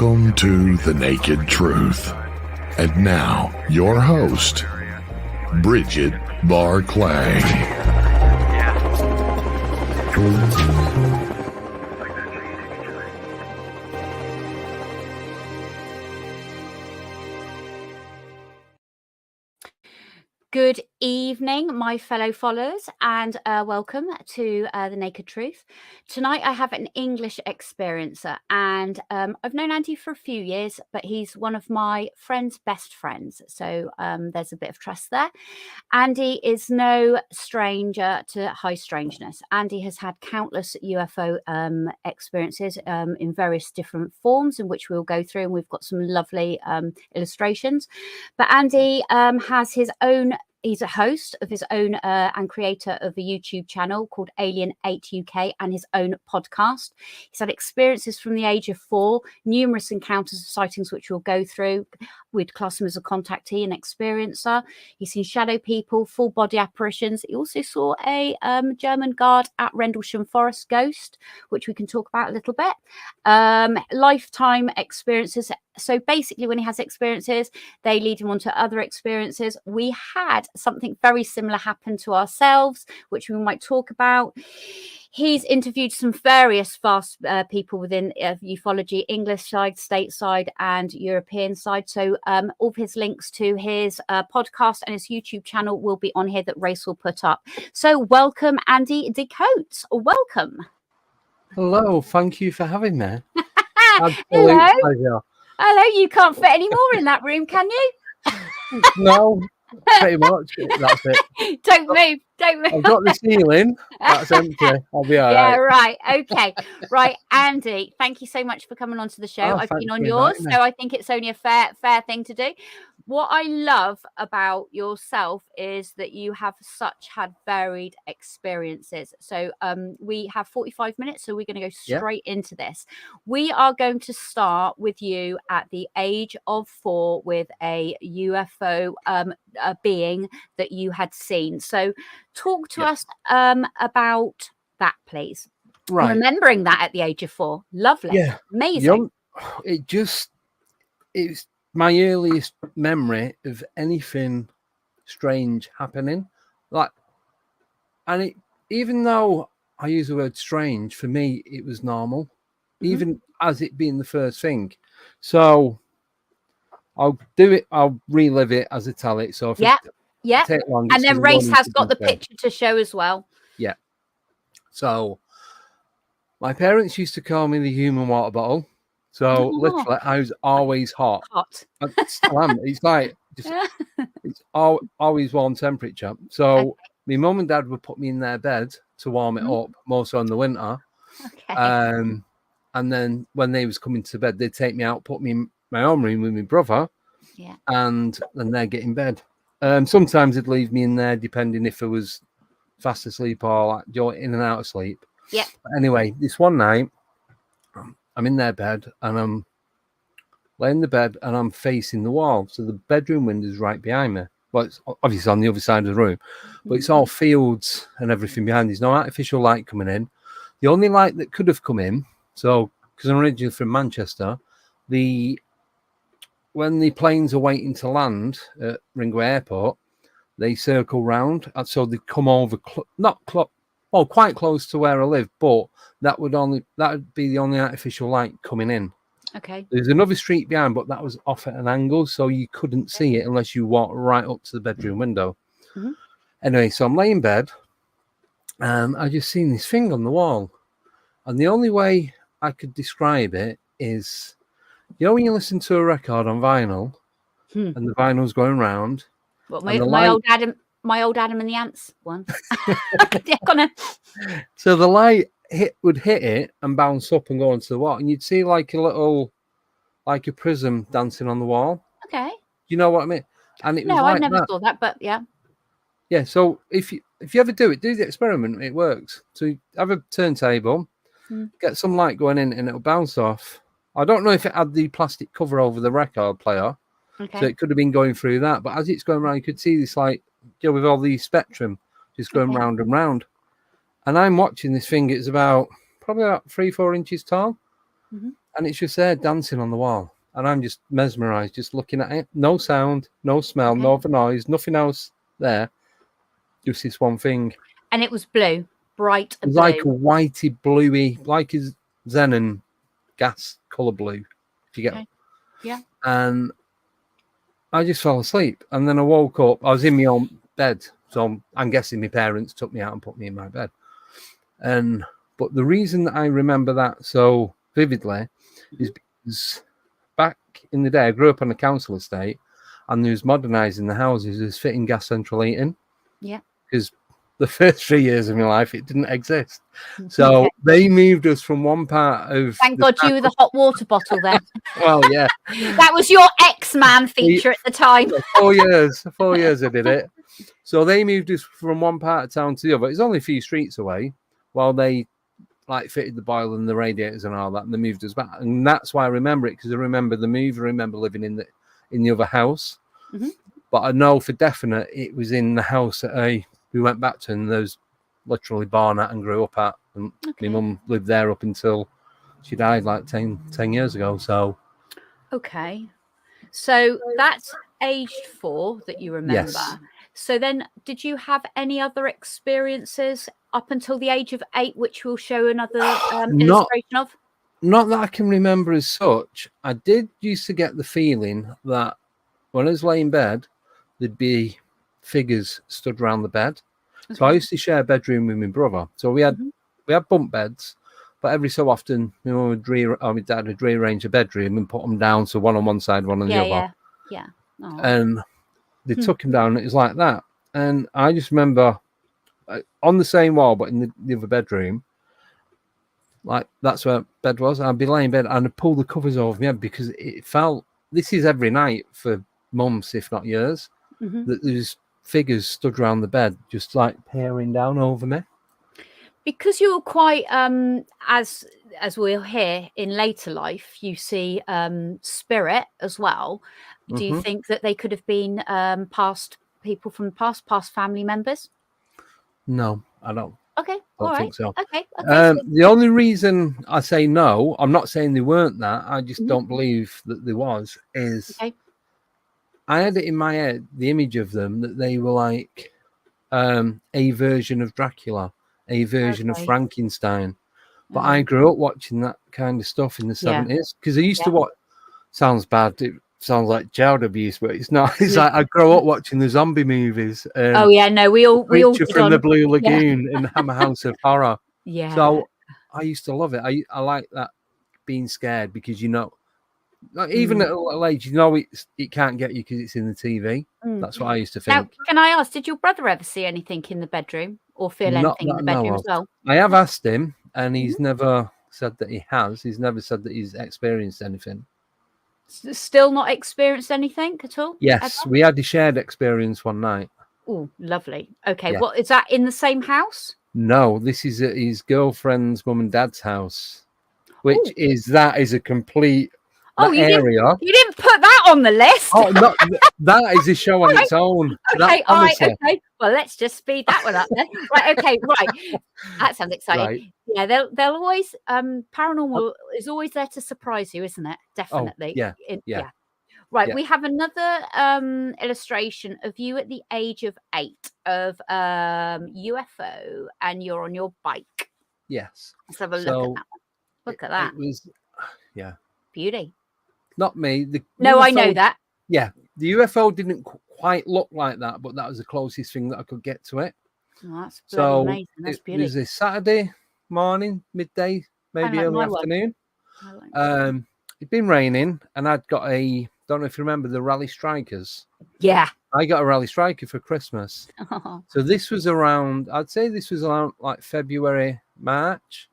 Welcome to The Naked Truth. And now, your host, Bridget Barclay. Good evening, my fellow followers, and welcome to The Naked Truth. Tonight I have an English experiencer, and I've known Andy for a few years, but he's one of my friend's best friends, so there's a bit of trust there. Andy is no stranger to high strangeness. Andy has had countless UFO experiences in various different forms, in which we'll go through, and we've got some lovely illustrations. But Andy has his own. He's a host of his own and creator of a YouTube channel called Alien 8 UK and his own podcast. He's had experiences from the age of 4, numerous encounters of sightings, which we'll go through. We'd class him as a contactee and experiencer. He's seen shadow people, full body apparitions. He also saw a German guard at Rendlesham Forest ghost, which we can talk about a little bit. Lifetime experiences. So basically, when he has experiences, they lead him on to other experiences. We had something very similar happen to ourselves, which we might talk about. He's interviewed some various vast people within ufology, English side, stateside, and European side. So all of his links to his podcast and his YouTube channel will be on here that Race will put up. So welcome, Andy Decodes. Welcome. Hello. Thank you for having me. Hello. Pleasure. Hello. You can't fit any more in that room, can you? No. Pretty much. That's it. Don't move. I've got the ceiling. That's empty. I'll be all right. Yeah, right. Okay. Right. Andy, thank you so much for coming onto the show. I've been on yours, so I think it's only a fair thing to do. What I love about yourself is that you have had varied experiences. So we have 45 minutes, so we're going to go straight into this. We are going to start with you at the age of 4 with a UFO being that you had seen. So talk to us about that, please. Right. Remembering that at the age of 4. Lovely. Yeah. Amazing. It's my earliest memory of anything strange happening. Even though I use the word strange, for me, it was normal, even as it being the first thing. So I'll relive it as I tell it. So take long, and then Race has got the picture to show as well. Yeah. So my parents used to call me the human water bottle. So literally, I was always hot. I still am. It's like it's always warm temperature. So my mum and dad would put me in their bed to warm it up, more so in the winter. Okay. And then when they was coming to bed, they'd take me out, put me in my own room with my brother. Yeah. And then they'd get in bed. Sometimes they'd leave me in there, depending if I was fast asleep or in and out of sleep. Yeah. But anyway, this one night, I'm in their bed and I'm laying in the bed and I'm facing the wall. So the bedroom window's right behind me. Well, it's obviously on the other side of the room, but it's all fields and everything behind. There's no artificial light coming in. The only light that could have come in, so because I'm originally from Manchester, when the planes are waiting to land at Ringway Airport, they circle round, and so they come over quite close to where I live, but that would be the only artificial light coming in. Okay. There's another street behind, but that was off at an angle, so you couldn't see it unless you walked right up to the bedroom window. Mm-hmm. Anyway, so I'm laying in bed, and I just seen this thing on the wall, and the only way I could describe it is, when you listen to a record on vinyl, and the vinyl's going round. Well, my old Adam and the Ants one. Yeah, go on. So the light would hit it and bounce up and go onto the wall, and you'd see like a prism dancing on the wall. Okay. You know what I mean? And it was I never saw that, but yeah. Yeah. So if you ever do the experiment, it works. So you have a turntable, get some light going in, and it'll bounce off. I don't know if it had the plastic cover over the record player, so it could have been going through that. But as it's going around, you could see this with all the spectrum just going round and round. And I'm watching this thing. It's probably about 3-4 inches tall. Mm-hmm. and it's just there dancing on the wall. And I'm just mesmerized, just looking at it. No sound, no smell, no other noise, nothing else there. Just this one thing. And it was blue, bright blue. Like a whitey, bluey, like a xenon gas colour blue. If you get it. Yeah. And I just fell asleep. And then I woke up. I was in my own bed. So I'm guessing my parents took me out and put me in my bed. But the reason that I remember that so vividly is because back in the day, I grew up on a council estate, and there was modernising the houses, there's fitting gas central heating. Yeah. Because the first 3 years of my life, it didn't exist. So they moved us from one part of... Thank God you were the hot water bottle then. Well, yeah. That was your X-Man feature at the time. 4 years. 4 years I did it. So they moved us from one part of town to the other. It's only a few streets away, while they fitted the boiler and the radiators and all that, and they moved us back. And that's why I remember it, because I remember the move. I remember living in the other house. Mm-hmm. But I know for definite it was in the house that we went back to, and there was literally born at and grew up at. And my mum lived there up until she died like 10 years ago. So okay. So that's aged 4 that you remember. Yes. So then did you have any other experiences up until the age of 8, which we'll show another illustration of? Not that I can remember as such. I did used to get the feeling that when I was laying in bed, there'd be figures stood around the bed. Okay. So I used to share a bedroom with my brother. So we had bunk beds, but every so often, my dad would rearrange a bedroom and put them down, so one on one side, one on the other. Yeah. Oh. And they took him down. It was like that. And I just remember on the same wall, but in the other bedroom, like that's where bed was. I'd be laying in bed and I'd pull the covers over my head, because it felt, this is every night for months, if not years, that there's figures stood around the bed, just like peering down over me. Because you were quite, as we'll hear in later life, you see spirit as well. Do you think that they could have been past people from the past family members? No, I don't. Okay, don't think so. Okay. The only reason I say no, I'm not saying they weren't that, I just don't believe that there was, is I had it in my head, the image of them, that they were like a version of Dracula, a version of Frankenstein. But I grew up watching that kind of stuff in the 70s, because I used to watch, sounds bad, it sounds like child abuse, but it's not. It's like I grew up watching the zombie movies. We all from the Blue Lagoon and Hammer House of Horror. Yeah. So I used to love it. I like that, being scared, because like, even at a little age, it can't get you because it's in the TV. That's what I used to think. Now, can I ask, did your brother ever see anything in the bedroom or feel anything in the bedroom as well? I have asked him, and he's never said that he has. He's never said that he's experienced anything. Still not experienced anything at all? Yes, we had a shared experience one night. Oh, lovely. Okay, what is that, in the same house? No, this is at his girlfriend's mum and dad's house, which is a complete area. You didn't put that on the list. Oh, no, that is a show on its own. Okay, all right, okay. Well, let's just speed that one up then. Right, okay, right. That sounds exciting. Right. Yeah, they'll always paranormal is always there to surprise you, isn't it? Definitely. Yeah. Right, we have another illustration of you at the age of 8 of UFO, and you're on your bike. Yes. Let's have a look at that one. Look at that. It was, beauty. Not me. No, UFO, I know that. Yeah, the UFO didn't quite look like that, but that was the closest thing that I could get to it. Oh, that's amazing. That's beautiful. It was a Saturday morning, midday, maybe early afternoon. It'd been raining, and I'd got don't know if you remember the Rally Strikers. Yeah. I got a Rally Striker for Christmas. So this was around like February, March.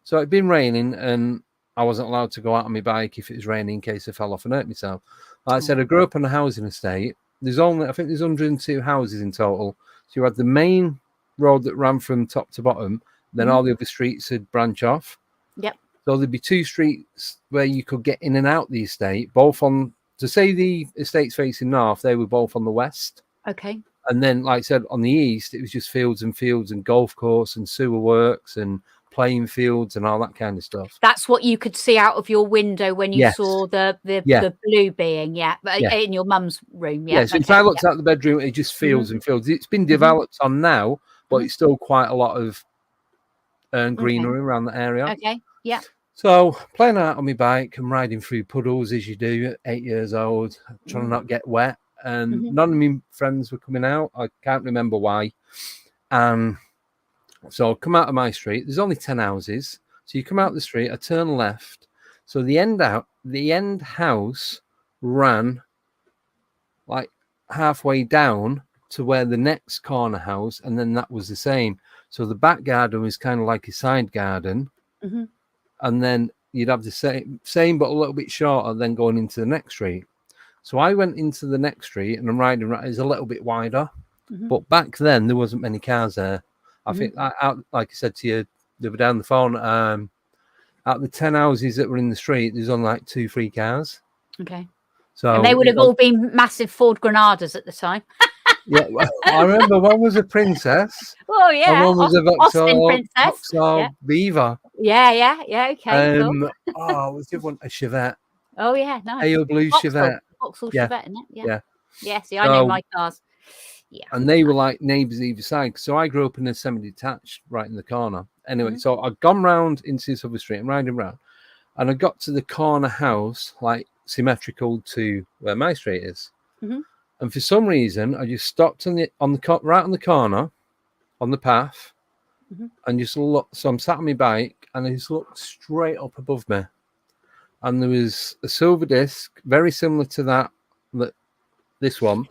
So it'd been raining, and I wasn't allowed to go out on my bike if it was raining in case I fell off and hurt myself. Like I said, I grew up on a housing estate. I think there's 102 houses in total. So you had the main road that ran from top to bottom. Then all the other streets would branch off. Yep. So there'd be 2 streets where you could get in and out the estate, both on, to say the estates facing north, they were both on the west. Okay. And then, like I said, on the east, it was just fields and golf course and sewer works and playing fields and all that kind of stuff. That's what you could see out of your window when you saw the blue being, in your mum's room. Yeah, so if I looked out the bedroom, it just fields and fields. It's been developed on now, but it's still quite a lot of greenery around the area. Okay, yeah. So playing out on my bike and riding through puddles as you do at 8 years old, trying to not get wet. And none of my friends were coming out. I can't remember why. So I come out of my street. There's only 10 houses. So you come out the street, I turn left. So the end house ran like halfway down to where the next corner house, and then that was the same. So the back garden was kind of like a side garden. And then you'd have the same but a little bit shorter, then going into the next street. So I went into the next street and I'm riding right. It's a little bit wider, but back then there wasn't many cars there. I think, like I said to you, they were down the phone. Out of the 10 houses that were in the street, there's only like 2-3 cars. Okay. So and they would have all been massive Ford Granadas at the time. Yeah, well, I remember one was a Princess. Oh yeah, and one was a Vauxhall Beaver. Yeah. Okay. Cool. Was the other one a Chevette? Oh yeah, nice. A blue Chevette. Vauxhall Chevette, isn't it? Yeah. See, I So, know my cars. Yeah. And they were like neighbours either side. So I grew up in a semi-detached right in the corner. Anyway, so I'd gone round into this other street and riding round, and I got to the corner house, like symmetrical to where my street is. And for some reason, I just stopped right on the corner, on the path, and just looked. So I'm sat on my bike, and I just looked straight up above me, and there was a silver disc, very similar to this one.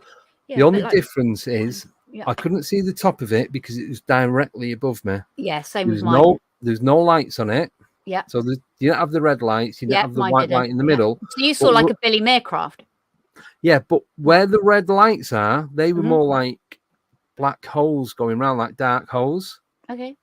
The only difference is I couldn't see the top of it because it was directly above me. Yeah, same with mine. There's no lights on it. Yeah. So you didn't have the red lights. You didn't have the white light in the middle. So you saw like a Billy Meercraft. Yeah, but where the red lights are, they were more like black holes going around, like dark holes. Okay.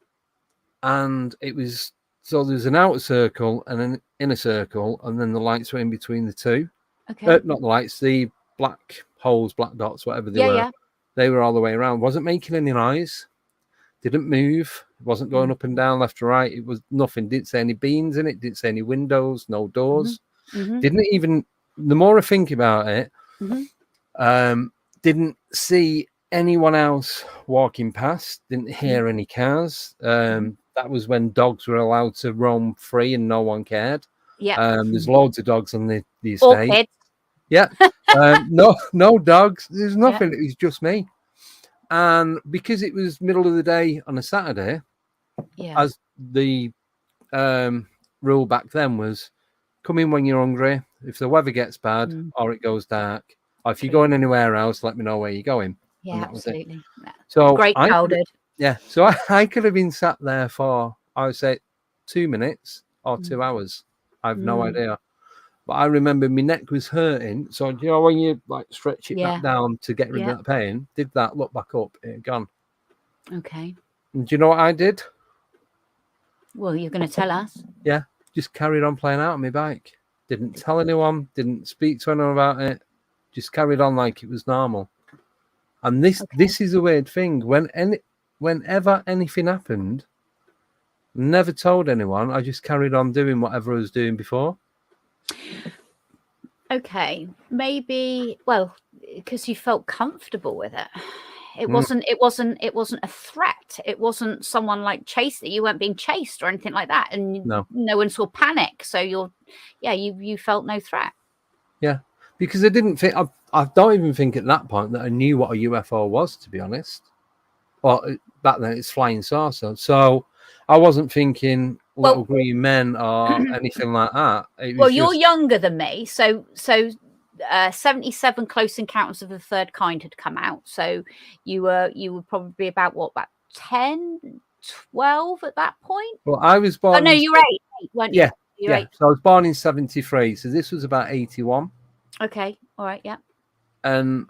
And it was, so there's an outer circle and an inner circle, and then the lights were in between the two. Okay. Not the lights, the black holes, black dots, whatever they were. Yeah. They were all the way around. Wasn't making any noise. Didn't move. Wasn't going up and down, left to right. It was nothing. Didn't say any beams in it. Didn't say any windows, no doors. Didn't even, the more I think about it, didn't see anyone else walking past. Didn't hear any cars. That was when dogs were allowed to roam free and no one cared. Yeah. There's loads of dogs on the estate. Kids. Yeah. No dogs. There's nothing. Yeah. It was just me. And because it was middle of the day on a Saturday, as the rule back then was, come in when you're hungry. If the weather gets bad or it goes dark, or if you're going anywhere else, let me know where you're going. Yeah, absolutely. So great childhood. So I could have been sat there for, I would say, 2 minutes or 2 hours. I have no idea. But I remember my neck was hurting. So, you know, when you like stretch it back down to get rid of that pain, did that, look back up, it had gone. Okay. And do you know what I did? Well, you're going to tell us. Yeah. Just carried on playing out on my bike. Didn't tell anyone, didn't speak to anyone about it. Just carried on like it was normal. And this is a weird thing. Whenever anything happened, never told anyone. I just carried on doing whatever I was doing before. Okay, maybe, well, because you felt comfortable with it. It wasn't a threat. It wasn't someone like chasing you. Weren't being chased or anything like that, and no one saw panic. So you felt no threat. Yeah, because I didn't think. I don't even think at that point that I knew what a UFO was, to be honest. Well, back then it's flying saucer, so I wasn't thinking little green men or anything like that. You're younger than me, so 77 Close Encounters of the Third Kind had come out, so you were probably about 10, 12 at that point. Well, I was born. Oh no, you were 8, weren't you? Yeah, you're 8. So I was born in 73, so this was about 81. Okay, all right, yeah. And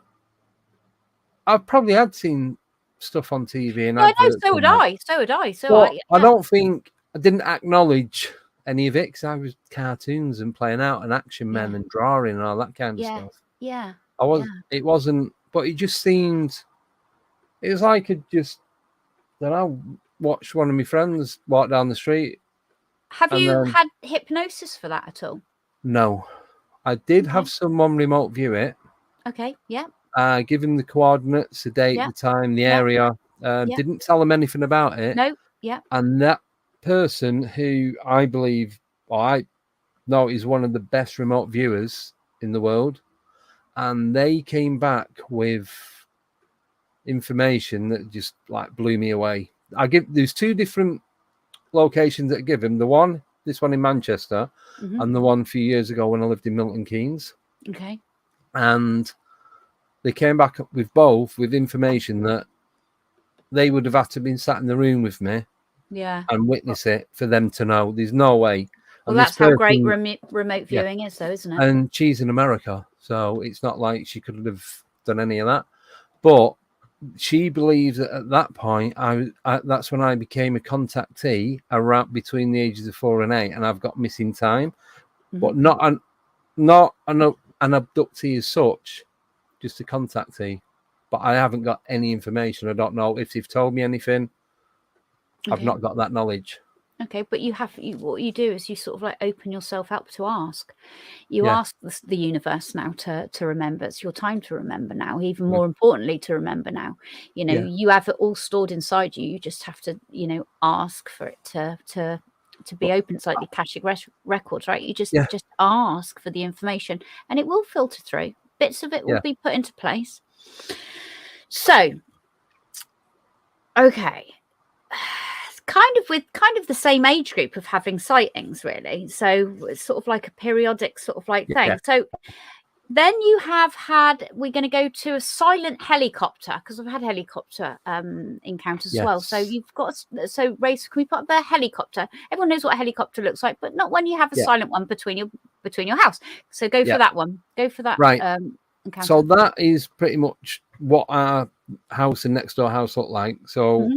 I've probably had seen stuff on TV, and I know, so would I. I don't think I didn't acknowledge any of it because I was cartoons and playing out and action men and drawing and all that kind of stuff. Yeah. It wasn't, but it just seemed, it was like I don't know, watched one of my friends walk down the street. Have you had hypnosis for that at all? No. I did have someone remote view it. Okay, yeah. Give him the coordinates, the date, the time, the area. Didn't tell him anything about it. No, yeah. And that person who I believe, or I know is one of the best remote viewers in the world, and they came back with information that just like blew me away. There's 2 different locations that I give him. This one in Manchester, and the one a few years ago when I lived in Milton Keynes. Okay. And they came back with both with information that they would have had to been sat in the room with me, and witness it for them to know. There's no way. Well, that's how great remote viewing is, though, isn't it? And she's in America, so it's not like she could have done any of that. But she believes that at that point, that's when I became a contactee around between the ages of 4 and 8, and I've got missing time, but not an abductee as such, just a contactee. But I haven't got any information. I don't know if they've told me anything. I've not got that knowledge. Okay, but what you do is you sort of like open yourself up to ask. You ask the universe now to remember. It's your time to remember now. Even more importantly, to remember now. You know, you have it all stored inside you. You just have to, ask for it to be open. It's like the Akashic records, right? You just ask for the information, and it will filter through. Bits of it will be put into place. So, okay. Kind of the same age group of having sightings, really. So it's sort of like a periodic sort of like thing. So then you have had, we're going to go to a silent helicopter, because I've had helicopter encounters as well. So you've got, so Race, can we put up the helicopter? Everyone knows what a helicopter looks like, but not when you have a silent one between your house. So go for that one. Go for that. Right. Encounter. So that is pretty much what our house and next door house look like. So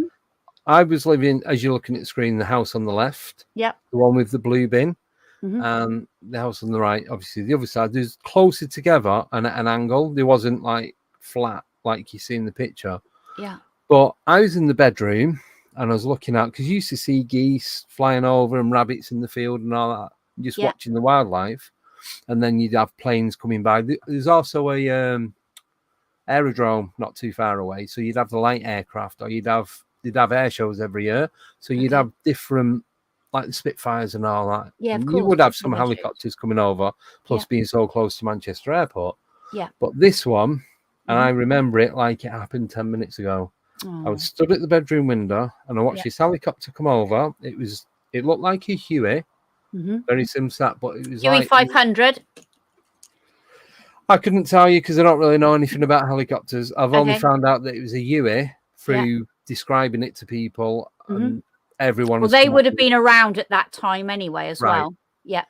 I was living, as you're looking at the screen, the house on the left. The one with the blue bin. And the house on the right, obviously the other side. There's closer together and at an angle. There wasn't like flat like you see in the picture. But I was in the bedroom and I was looking out, because you used to see geese flying over and rabbits in the field and all that, just watching the wildlife. And then you'd have planes coming by. There's also a aerodrome not too far away, so you'd have the light aircraft, or you'd have air shows every year, so you'd have different, like the Spitfires and all that. Of course. You would have some helicopters coming over, plus being so close to Manchester Airport. But this one, and I remember it like it happened 10 minutes ago. I was stood at the bedroom window and I watched this helicopter come over. It looked like a Huey, very similar to that, but it was Huey like 500. I couldn't tell you because I don't really know anything about helicopters. I've only found out that it was a Huey through describing it to people, and everyone. Well, they would have been around at that time anyway, as well. Yeah.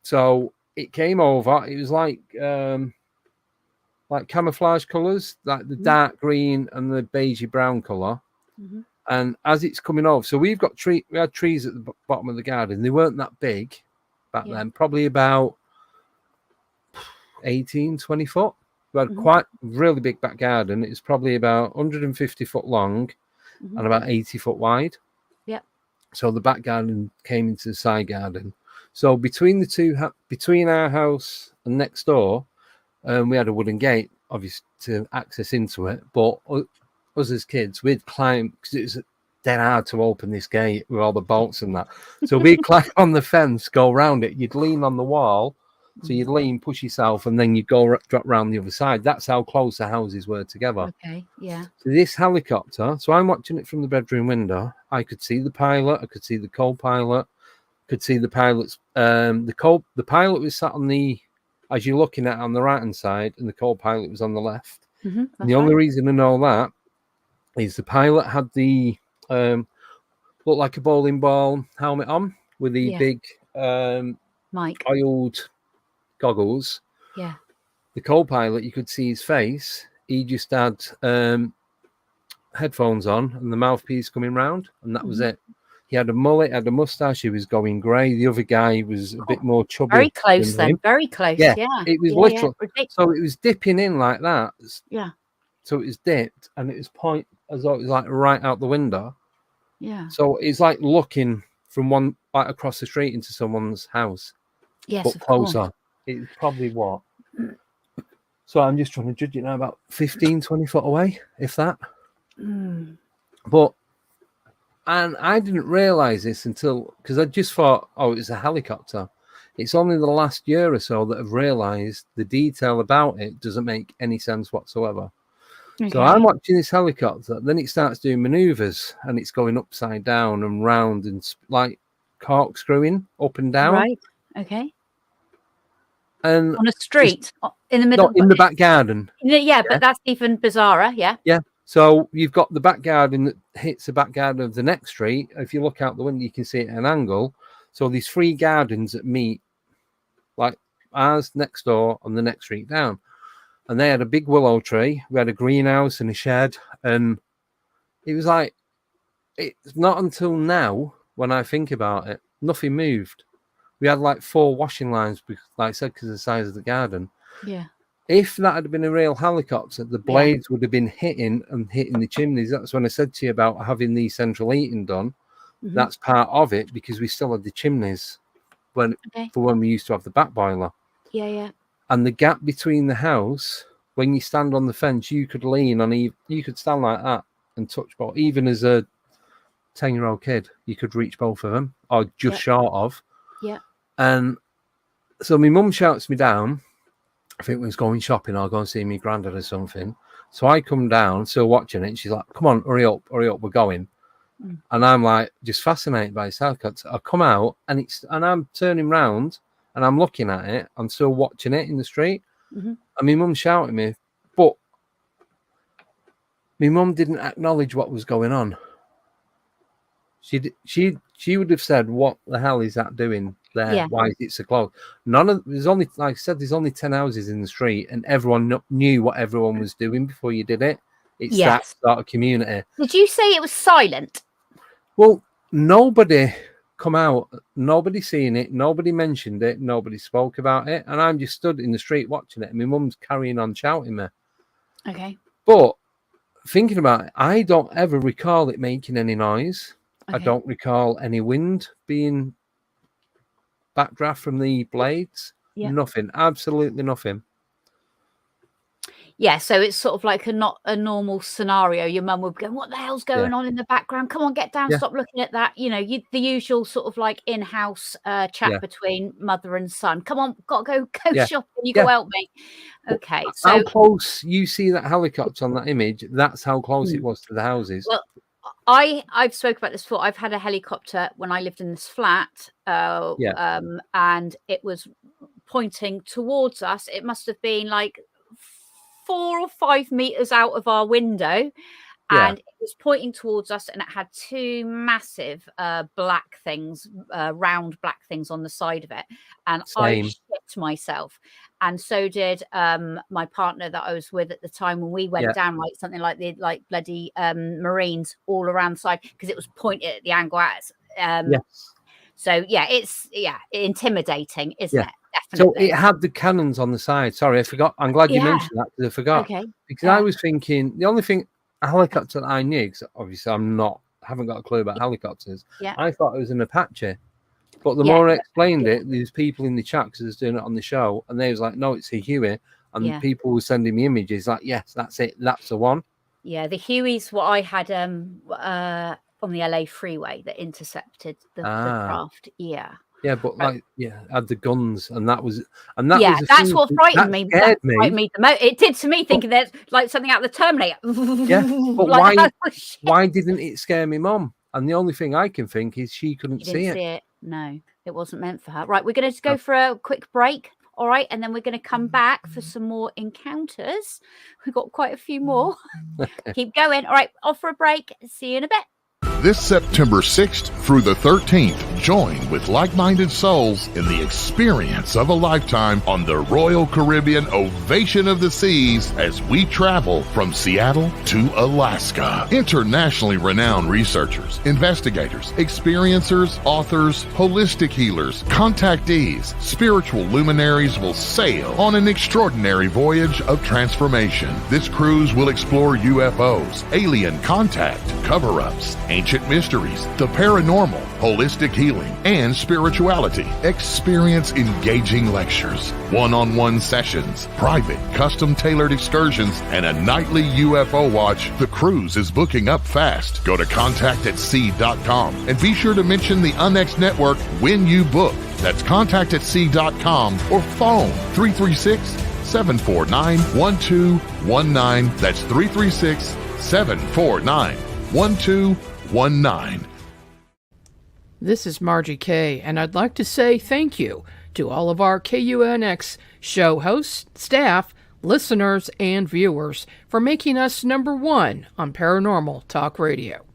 So it came over. It was like camouflage colours, like the dark green and the beigey brown colour. And as it's coming over, so we had trees at the bottom of the garden. They weren't that big back then, probably about 18, 20 foot. We had quite really big back garden. It's probably about 150 foot long and about 80 foot wide. So the back garden came into the side garden. So between the two, between our house and next door, we had a wooden gate, obviously, to access into it. But us as kids, we'd climb, because it was dead hard to open this gate with all the bolts and that. So we'd climb on the fence, go around it. You'd lean on the wall. So you'd lean, push yourself, and then you'd drop round the other side. That's how close the houses were together. So this helicopter, so I'm watching it from the bedroom window. I could see the pilot, I could see the co-pilot, could see the pilot's the pilot was sat on the, as you're looking at, on the right hand side, and the co-pilot was on the left. And the only reason I know that is the pilot had the looked like a bowling ball helmet on with the big oiled goggles. The co-pilot, you could see his face. He just had headphones on and the mouthpiece coming round, and that was it. He had a mullet, had a mustache. He was going grey. The other guy was a bit more chubby. Very close then. Very close. It was literal. So it was dipping in like that. So it was dipped, and it was point as though it was like right out the window. Yeah. So it's like looking from one like across the street into someone's house. Yes, But of closer. course. It's probably what? So I'm just trying to judge it now, about 15, 20 foot away, if that. But, and I didn't realise this until, because I just thought, oh, it's a helicopter. It's only the last year or so that I've realised the detail about it doesn't make any sense whatsoever. Okay. So I'm watching this helicopter, then it starts doing manoeuvres, and it's going upside down and round and like corkscrewing up and down. Right, okay. And on a street in the middle, in the back garden. Yeah, but that's even bizarrer. Yeah. So you've got the back garden that hits the back garden of the next street. If you look out the window, you can see it at an angle. So these 3 gardens that meet, like ours next door on the next street down, and they had a big willow tree. We had a greenhouse and a shed, and it was like, it's not until now when I think about it, nothing moved. We had like 4 washing lines, like I said, because of the size of the garden. Yeah. If that had been a real helicopter, the blades would have been hitting the chimneys. That's when I said to you about having the central heating done. That's part of it, because we still had the chimneys for when we used to have the back boiler. Yeah. And the gap between the house, when you stand on the fence, you could lean on, you could stand like that and touch both. Even as a 10-year-old kid, you could reach both of them, or just short of. Yeah. And so my mum shouts me down. I think we was going shopping or going to see me granddad or something. So I come down, still watching it, and she's like, come on, hurry up, we're going. And I'm like, just fascinated by this helicopter. I come out, and I'm turning round, and I'm looking at it. I'm still watching it in the street. And my mum shouted me, but my mum didn't acknowledge what was going on. She would have said, what the hell is that doing there? Yeah. Why is it so close? There's only, like I said, there's only 10 houses in the street, and everyone knew what everyone was doing before you did it. It's that sort of community. Did you say it was silent? Well, nobody come out, nobody seen it, nobody mentioned it, nobody spoke about it, and I'm just stood in the street watching it, and my mum's carrying on shouting me. Okay. But thinking about it, I don't ever recall it making any noise. Okay. I don't recall any wind being backdraft from the blades. Nothing, absolutely nothing. Yeah, so it's sort of like not a normal scenario. Your mum would go, what the hell's going on in the background? Come on, get down, stop looking at that. You know, the usual sort of like in-house chat between mother and son. Come on, got to go shopping. You go help me. Okay. So how close you see that helicopter on that image, that's how close it was to the houses. Well, I've spoken about this before. I've had a helicopter when I lived in this flat, and it was pointing towards us. It must have been like 4 or 5 meters out of our window, and it was pointing towards us, and it had 2 massive black things, round black things on the side of it, and I shit myself, and so did my partner that I was with at the time when we went down, like something like the bloody Marines all around the side, because it was pointed at the angle at us. So it's intimidating, isn't it? Definitely. So it had the cannons on the side. Sorry, I forgot. I'm glad you mentioned that, because I forgot. Okay. Because I was thinking, the only thing, a helicopter that I knew, because obviously haven't got a clue about helicopters. I thought it was an Apache. But the more I explained it, there's people in the chat, because I was doing it on the show, and they was like, no, it's a Huey. And people were sending me images like, yes, that's it. That's the one. Yeah, the Hueys, what I had on the LA freeway that intercepted the craft. Yeah. Yeah, but had the guns, and that was that's what frightened me. That frightened me the most. It did to me, thinking there's like something out of the Terminator. Yeah, but like, why didn't it scare me mum? And the only thing I can think is she couldn't see it. No, it wasn't meant for her. Right, we're going to go for a quick break. All right, and then we're going to come back for some more encounters. We've got quite a few more. Keep going. All right, off for a break. See you in a bit. This September 6th through the 13th, join with like-minded souls in the experience of a lifetime on the Royal Caribbean Ovation of the Seas as we travel from Seattle to Alaska. Internationally renowned researchers, investigators, experiencers, authors, holistic healers, contactees, spiritual luminaries will sail on an extraordinary voyage of transformation. This cruise will explore UFOs, alien contact, cover-ups, ancient mysteries, the paranormal, holistic healing, and spirituality. Experience engaging lectures, one-on-one sessions, private, custom-tailored excursions, and a nightly UFO watch. The cruise is booking up fast. Go to contactatSea.com and be sure to mention the UNX network when you book. That's contactatSea.com or phone 336-749-1219. That's 336-749-1219. This is Margie K, and I'd like to say thank you to all of our KUNX show hosts, staff, listeners, and viewers for making us number one on Paranormal Talk Radio.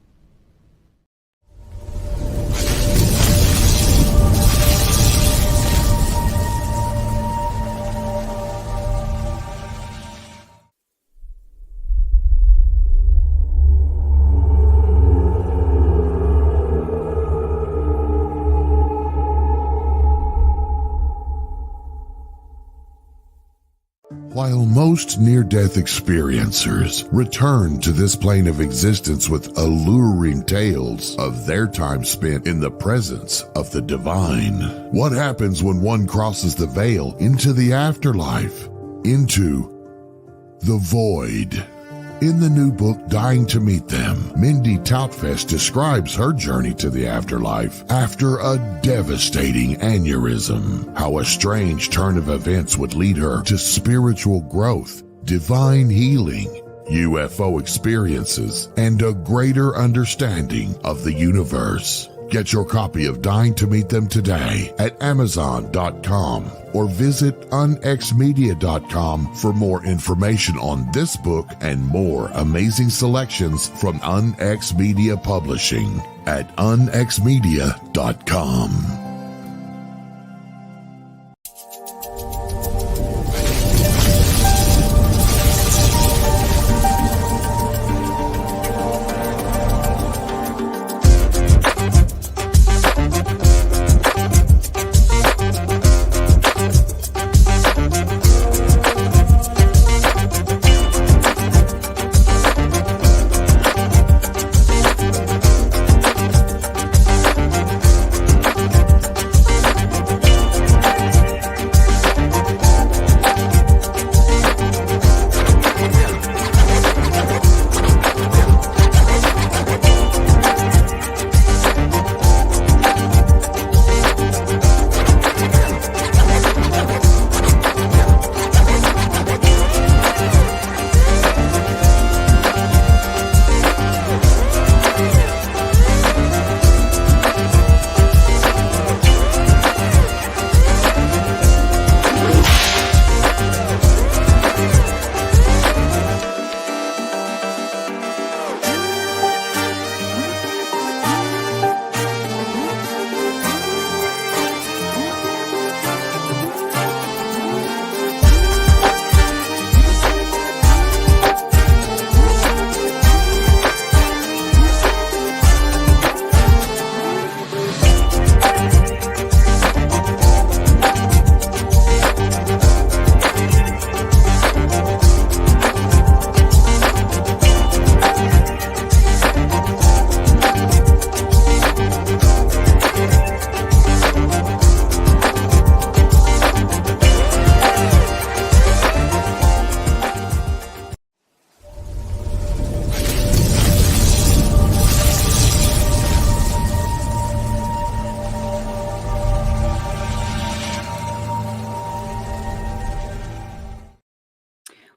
While most near-death experiencers return to this plane of existence with alluring tales of their time spent in the presence of the divine, what happens when one crosses the veil into the afterlife, into the void? In the new book, Dying to Meet Them, Mindy Toutfest describes her journey to the afterlife after a devastating aneurysm, how a strange turn of events would lead her to spiritual growth, divine healing, UFO experiences, and a greater understanding of the universe. Get your copy of Dying to Meet Them today at Amazon.com or visit unxmedia.com for more information on this book and more amazing selections from UNX Media Publishing at unxmedia.com.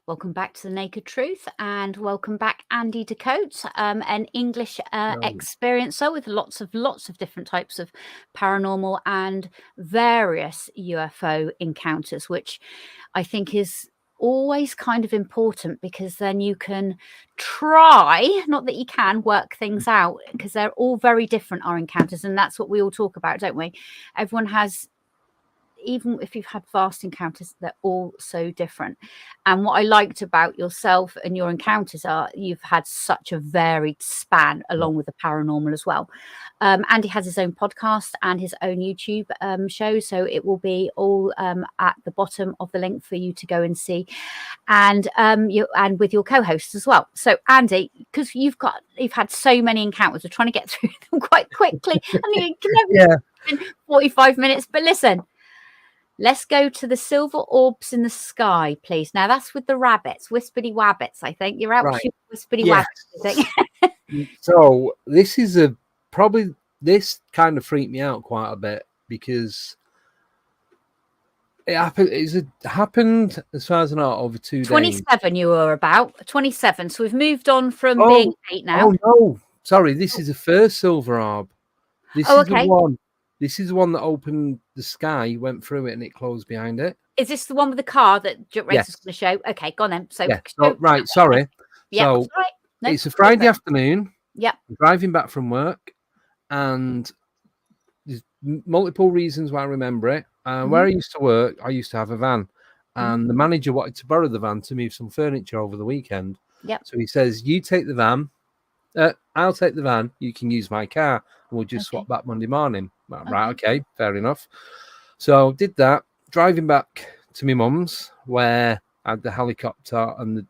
Welcome back to The Naked Truth, and welcome back Andy Decodes, an English experiencer with lots of different types of paranormal and various UFO encounters, which I think is always kind of important, because then you can try, not that you can, work things out, because they're all very different, our encounters, and that's what we all talk about, don't we? Everyone has even if you've had vast encounters, they're all so different. And what I liked about yourself and your encounters are you've had such a varied span along with the paranormal as well. Andy has his own podcast and his own YouTube show, so it will be all at the bottom of the link for you to go and see, and with your co-hosts as well. So Andy, because you've had so many encounters, we're trying to get through them quite quickly. I mean, you can never in 45 minutes, but listen, let's go to the silver orbs in the sky, please. Now that's with the rabbits, whispery wabbits. I think you're out shooting whispery wabbits. I think. So this is probably this kind of freaked me out quite a bit because it happened as far as I know over 2 days. 27 you were about 27, so we've moved on from being 8 now. Oh no, sorry, this is the first silver orb. This is the one. This is the one that opened the sky, went through it, and it closed behind it. Is this the one with the car that Rachel's going to show? Okay, go on then. So right, sorry. Yeah, so right. No, it's a Friday afternoon. Yeah. I'm driving back from work, and there's multiple reasons why I remember it. Where I used to work, I used to have a van, and the manager wanted to borrow the van to move some furniture over the weekend. Yeah. So he says, "You take the van. I'll take the van. You can use my car, and we'll just swap back Monday morning." Right, okay, fair enough. So did that. Driving back to my mum's, where I had the helicopter and the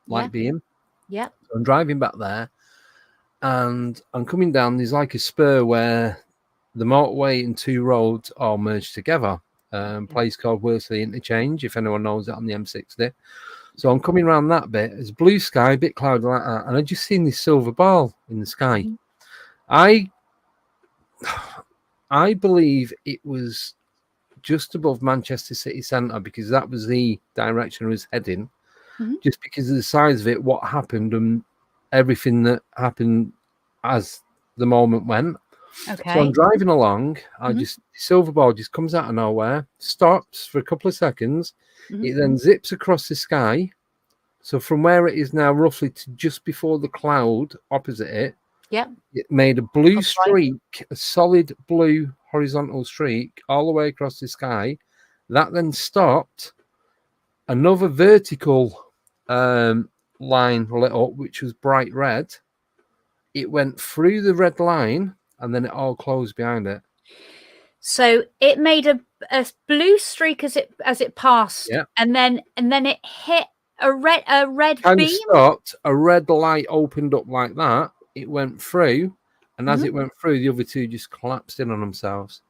light beam. Yeah. So I'm driving back there, and I'm coming down. There's like a spur where the motorway and 2 roads all merged together. Place called Worsley Interchange, if anyone knows that, on the M60. So I'm coming around that bit. It's blue sky, a bit cloudy like that, and I just seen this silver ball in the sky. I believe it was just above Manchester city centre because that was the direction I was heading. Just because of the size of it, what happened, and everything that happened as the moment went. Okay. So I'm driving along. Silver ball just comes out of nowhere, stops for a couple of seconds. It then zips across the sky. So from where it is now, roughly to just before the cloud opposite it, it made a blue streak, a solid blue horizontal streak all the way across the sky. That then stopped. Another vertical line lit up, which was bright red. It went through the red line, and then it all closed behind it. So it made a blue streak as it passed, and then it hit a red beam. Stopped. A red light opened up like that. It went through, and as it went through, the other 2 just collapsed in on themselves.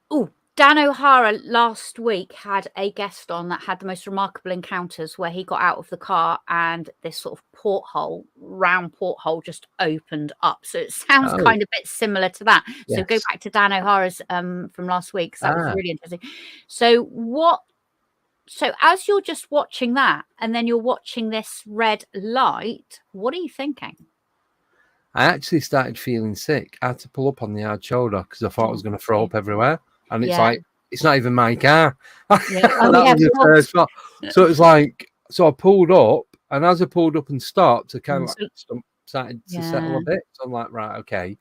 Oh, Dan O'Hara last week had a guest on that had the most remarkable encounters where he got out of the car and this sort of round porthole just opened up. So it sounds kind of a bit similar to that. So go back to Dan O'Hara's from last week. So that was really interesting. So as you're just watching that and then you're watching this red light, what are you thinking? I actually started feeling sick. I had to pull up on the hard shoulder because I thought I was going to throw up everywhere. And it's like, it's not even my car. That was the first thought. So it was like, so I pulled up, and as I pulled up and stopped, I kind of started to settle a bit. So I'm like, right, okay.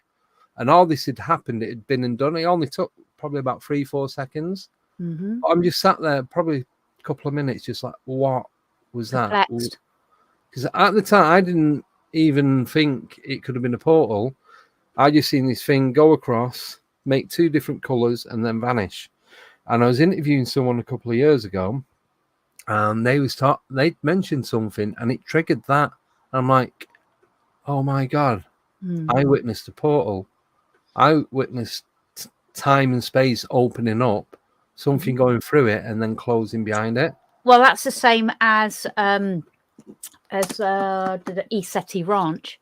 And all this had happened. It had been and done. It only took probably about 3-4 seconds. But I'm just sat there probably a couple of minutes, just like, what was that? Because at the time, I didn't even think it could have been a portal. I just seen this thing go across, make 2 different colours, and then vanish. And I was interviewing someone a couple of years ago, and they mentioned something, and it triggered that. I'm like, oh my God, I witnessed a portal. I witnessed time and space opening up, something going through it, and then closing behind it. Well, that's the same as the Iseti Ranch,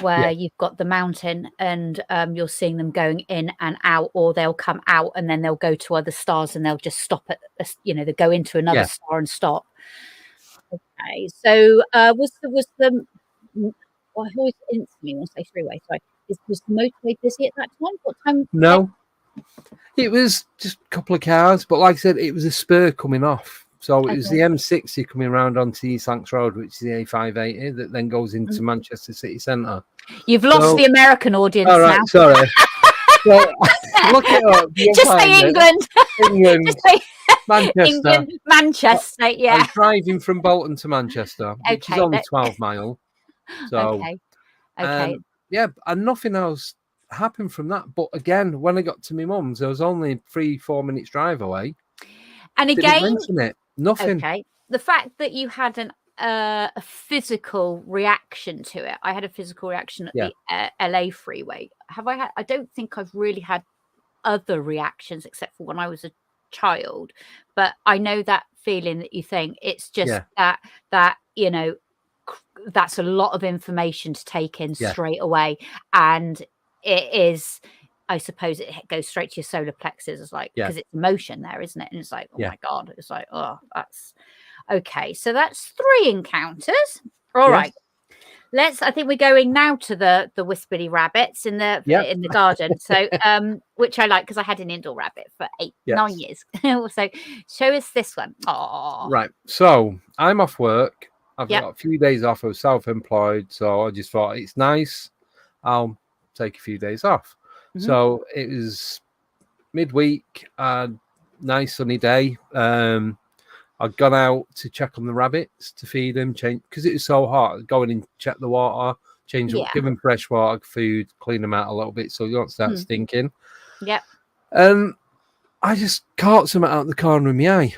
where you've got the mountain and you're seeing them going in and out, or they'll come out and then they'll go to other stars and they'll just stop at, they go into another star and stop. Okay, so was the I always instantly want to say freeway. Sorry, was the motorway busy at that time? What time? No, it was just a couple of cars, but like I said, it was a spur coming off. So it was the M60 coming around onto East Lancs Road, which is the A580 that then goes into Manchester city centre. You've lost the American audience all right, now. Sorry. So, look it up. Just say England. England. Just say Manchester. England, Manchester. Yeah. I was driving from Bolton to Manchester, which is Okay, only 12 miles. So, Okay. yeah, and nothing else happened from that. But again, when I got to my mum's, I was only 3-4 minutes drive away. And Didn't again, mention it. Nothing. okay. The fact that you had a physical reaction to it. I had a physical reaction at the LA freeway. I don't think I've really had other reactions except for when I was a child. But I know that feeling that you think it's just that that's a lot of information to take in straight away. And it is, I suppose it goes straight to your solar plexus. It's like, because it's emotion there, isn't it? And it's like, oh my God, it's like, oh, that's okay. So that's 3 encounters. All right. I think we're going now to the whispery rabbits in the garden. So, which I like because I had an indoor rabbit for 9 years. So show us this one. Oh, right. So I'm off work. I've got a few days off. I was self-employed, so I just thought it's nice. I'll take a few days off. Mm-hmm. So it was midweek, nice sunny day. I'd gone out to check on the rabbits to feed them, change because it was so hot. Go in and check the water, change them, give them fresh water, food, clean them out a little bit so you don't start stinking. Yeah. I just caught something out of the corner of my eye,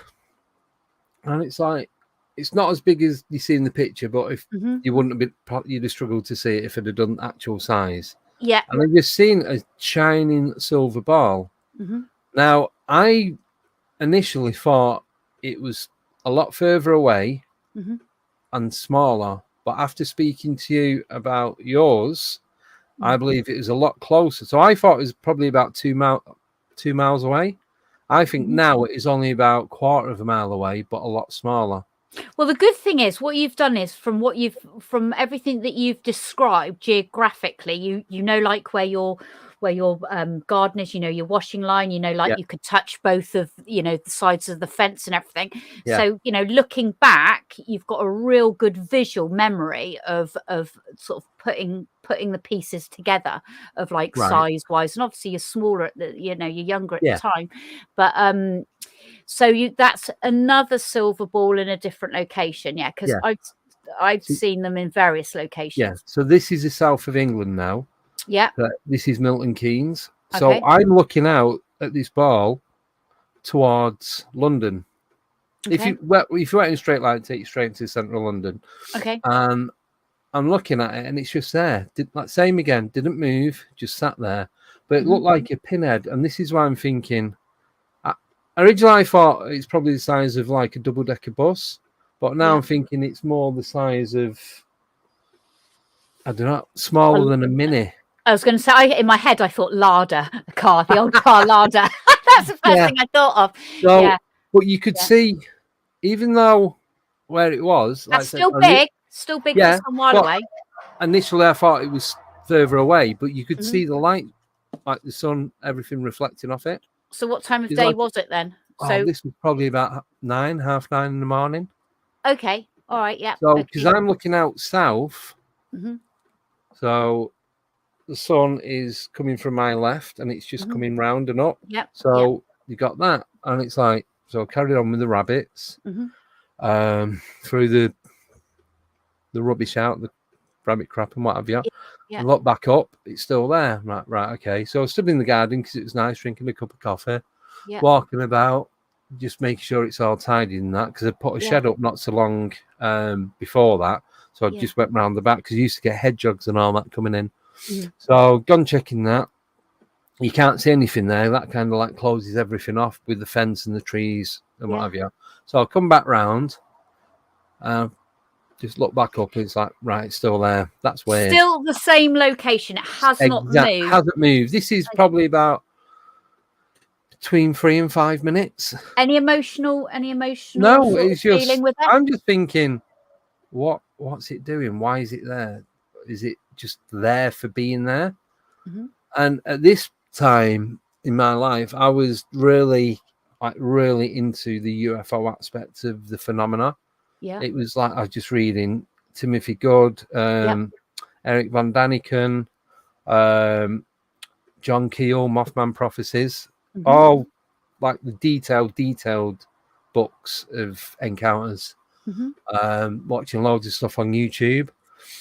and it's like it's not as big as you see in the picture, but if you wouldn't have been, you'd have struggled to see it if it had done actual size. Yeah. And I've just seen a shining silver ball. Mm-hmm. Now, I initially thought it was a lot further away and smaller, but after speaking to you about yours, I believe it was a lot closer. So I thought it was probably about 2 miles away. I think now it is only about 1/4 mile away, but a lot smaller. Well, the good thing is what you've done is from everything that you've described geographically, you know, like where your garden is, you know, your washing line, you know, like you could touch both of, you know, the sides of the fence and everything. Yeah. So, you know, looking back, you've got a real good visual memory of sort of putting the pieces together of like size wise. And obviously you're smaller at the, you know, you're younger at the time. But so that's another silver ball in a different location. Yeah, because I've seen them in various locations. Yeah. So this is the south of England now. Yeah. This is Milton Keynes. So I'm looking out at this ball towards London. Okay. If you went in a straight line, take you straight into central London. Okay. I'm looking at it and it's just there. Same again, didn't move, just sat there. But it looked like a pinhead. And this is why I'm thinking. Originally, I thought it's probably the size of like a double-decker bus. But now I'm thinking it's more the size of, I don't know, smaller than a Mini. I was going to say, in my head, I thought Lada, the old car Lada. That's the first thing I thought of. So, but you could see, even though where it was, that's still big for some while away. Initially, I thought it was further away, but you could see the light, like the sun, everything reflecting off it. So, what time of day was it then? So this was probably about 9:30 in the morning. Okay, all right, yeah. So, because I'm looking out south, so the sun is coming from my left, and it's just coming round and up. Yep. So you got that, and it's like, so I carried on with the rabbits, through the rubbish out, the rabbit crap and what have you. Yeah. I look back up, it's still there. I'm like, right, okay. So I stood in the garden because it was nice, drinking a cup of coffee, walking about, just making sure it's all tidy and that, because I put a shed up not so long before that. So I just went round the back because you used to get hedgehogs and all that coming in. So gone checking that. You can't see anything there. That kind of like closes everything off with the fence and the trees and what have you. So I'll come back round. Just look back up. It's like, right, it's still there. That's weird. Still the same location. It has not moved. Hasn't moved. This is probably about between 3 and 5 minutes. Any emotional no, it's just feeling with it? I'm just thinking, what's it doing? Why is it there? Is it just there for being there? And at this time in my life, I was really into the UFO aspect of the phenomena. Yeah, it was like I was just reading Timothy Good, Eric Van Daniken, John Keel, Mothman Prophecies, Mm-hmm. all like the detailed books of encounters. Mm-hmm. Watching loads of stuff on YouTube,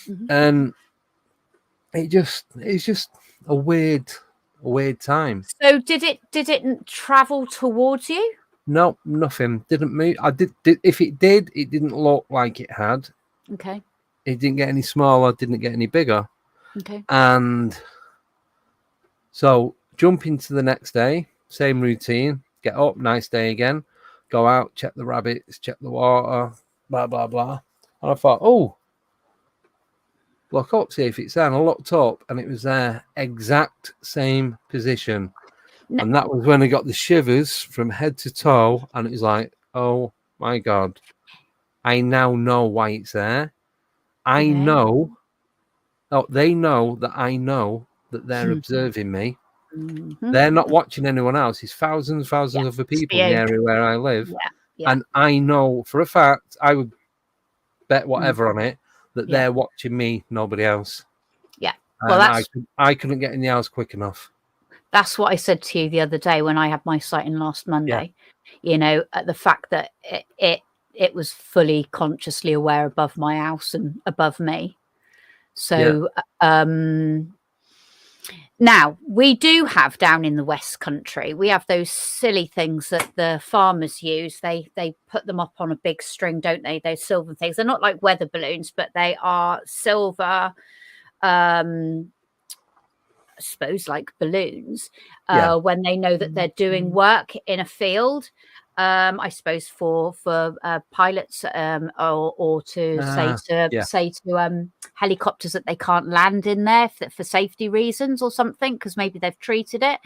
Mm-hmm. and it's just a weird time. So did it travel towards you? No, nothing. Didn't move. I did. If it did, it didn't look like it had. Okay. It didn't get any smaller. Didn't get any bigger. Okay. And so jump into the next day, same routine. Get up, nice day again. Go out, check the rabbits, check the water, blah blah blah. And I thought, oh, look up, see if it's there. And I looked up, and it was there, exact same position. No. And that was when I got the shivers from head to toe, and it was like, oh my God, I now know why it's there. I know, they know that I know that they're observing me. Mm-hmm. They're not watching anyone else. It's thousands of other people in the area where I live. Yeah. And I know for a fact, I would bet whatever on it, that they're watching me, nobody else. Yeah. Well, I couldn't get in the house quick enough. That's what I said to you the other day when I had my sighting last Monday. You know, the fact that it was fully consciously aware above my house and above me. So now we do have down in the West Country, we have those silly things that the farmers use. They put them up on a big string, don't they? Those silver things. They're not like weather balloons, but they are silver. I suppose like balloons, when they know that they're doing work in a field, I suppose for pilots, or to say to helicopters that they can't land in there for safety reasons or something, because maybe they've treated it.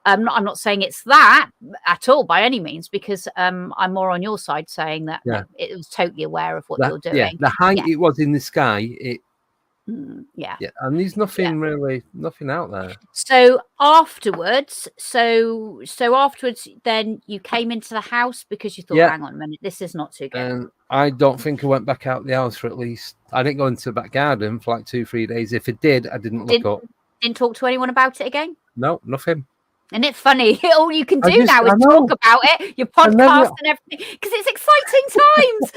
I'm not saying it's that at all by any means, because I'm more on your side saying that it was totally aware of what you're doing. Yeah, the height it was in the sky, and there's nothing out there. So afterwards, then you came into the house because you thought, hang on a minute, this is not too good. And I don't think I went back out the house for at least, I didn't go into the back garden for like 2-3 days. If it did, I didn't look up. Didn't talk to anyone about it again? No, nothing. Isn't it funny? All you can do now is talk about it, your podcast and everything, because it's exciting times.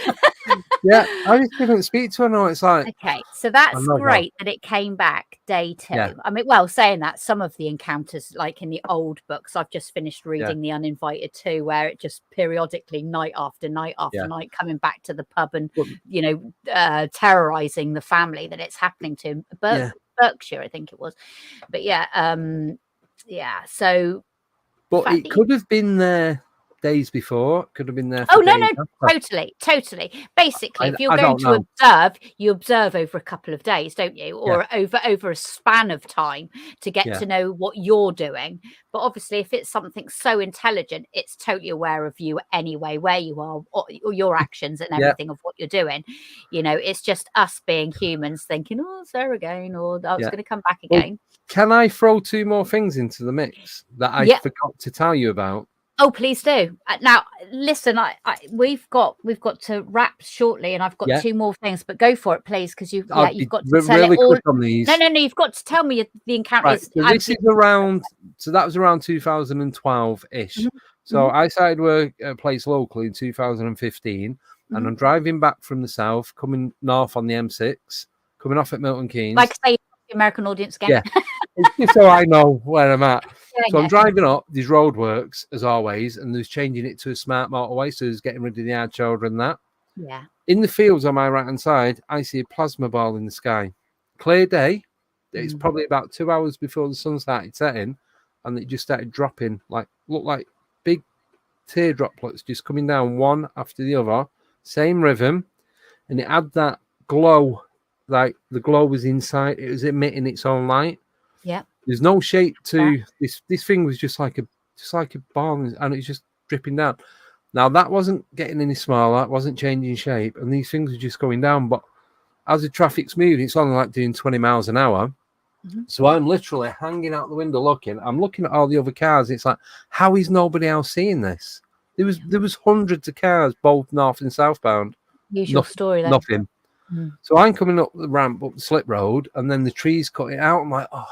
I just didn't speak to her. No, it's like, okay, so that's great that it came back day 2. Yeah. I mean, well, saying that, some of the encounters, like in the old books, I've just finished reading The Uninvited 2, where it just periodically, night after night after night, coming back to the pub and, terrorizing the family that it's happening to. Berkshire, I think it was. But so but it could have been there days before, could have been there. Totally. Basically, if you're going to observe, you observe over a couple of days, don't you? Or over a span of time to get to know what you're doing. But obviously, if it's something so intelligent, it's totally aware of you anyway, where you are, or your actions and everything of what you're doing. You know, it's just us being humans thinking, oh, it's there again, or it's going to come back again. Well, can I throw 2 more things into the mix that I forgot to tell you about? Oh, please do. Now, listen, we've got to wrap shortly, and I've got 2 more things, but go for it, please, because you've got to tell really it all. Quick on these. No, you've got to tell me the encounter. Right, so this is around. So that was around 2012-ish. Mm-hmm. So I started work at a place locally in 2015, and I'm driving back from the south, coming north on the M6, coming off at Milton Keynes. Like I say, American audience again. Yeah, just so I know where I'm at. So I'm driving up these roadworks as always, and there's changing it to a smart motorway, so there's getting rid of the hard shoulder and that. Yeah. In the fields on my right hand side, I see a plasma ball in the sky. Clear day. It's probably about 2 hours before the sun started setting, and it just started dropping, looked like big tear droplets just coming down one after the other, same rhythm, and it had that glow, like the glow was inside. It was emitting its own light. Yeah. There's no shape to this. This thing was just like a bomb, and it's just dripping down. Now that wasn't getting any smaller, it wasn't changing shape, and these things are just going down. But as the traffic's moving, it's only like doing 20 miles an hour. Mm-hmm. So I'm literally hanging out the window looking. I'm looking at all the other cars. It's like, how is nobody else seeing this? There was hundreds of cars, both north and southbound. Usual story then. Nothing. So I'm coming up the ramp, up the slip road, and then the trees cut it out. I'm like, oh.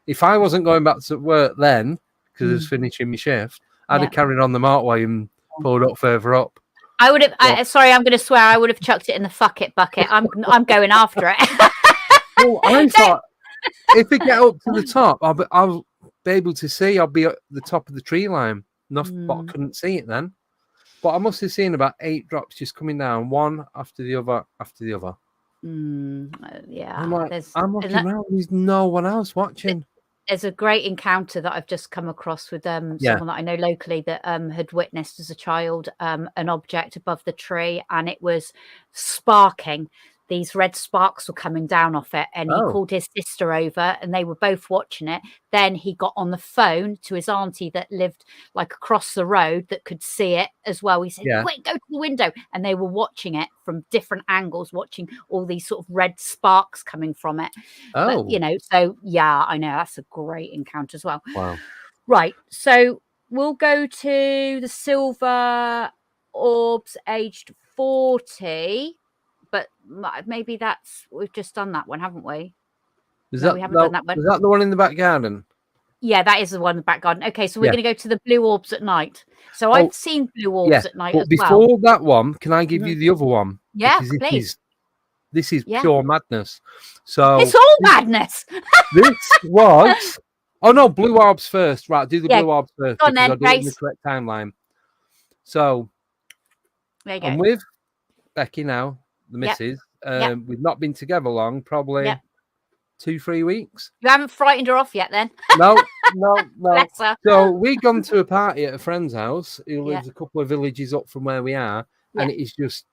if I wasn't going back to work then because I was finishing my shift, I'd have carried on the motorway and pulled up further up. I would have. Sorry, I'm going to swear. I would have chucked it in the fuck it bucket. I'm going after it. Well, I thought if we get up to the top, I'll be able to see. I'll be at the top of the tree line. But I couldn't see it then. But I must have seen about 8 drops just coming down, one after the other, after the other. Yeah. I'm like, I'm looking around. There's no one else watching. There's a great encounter that I've just come across with someone that I know locally that had witnessed as a child an object above the tree, and it was sparking. These red sparks were coming down off it, and he called his sister over, and they were both watching it. Then he got on the phone to his auntie that lived like across the road that could see it as well. He said, "Quick, go to the window," and they were watching it from different angles, watching all these sort of red sparks coming from it. Oh, but, so yeah, I know that's a great encounter as well. Wow. Right, so we'll go to the silver orbs, aged 40. But maybe we've just done that one, haven't we? We haven't done that one. Was that the one in the back garden? Yeah, that is the one in the back garden. Okay, so we're going to go to the blue orbs at night. So I've seen blue orbs at night as well. Before that one, can I give you the other one? Yeah, please. This is pure madness. So it's all madness. This was... Oh, no, blue orbs first. Right, do the blue orbs first. Go on then, I'll do it in the correct timeline. So there you go. I'm with Becky now. The missus. We've not been together long, probably 2-3 weeks. You haven't frightened her off yet then? No. Bless her. So we've gone to a party at a friend's house who lives a couple of villages up from where we are, and it is just,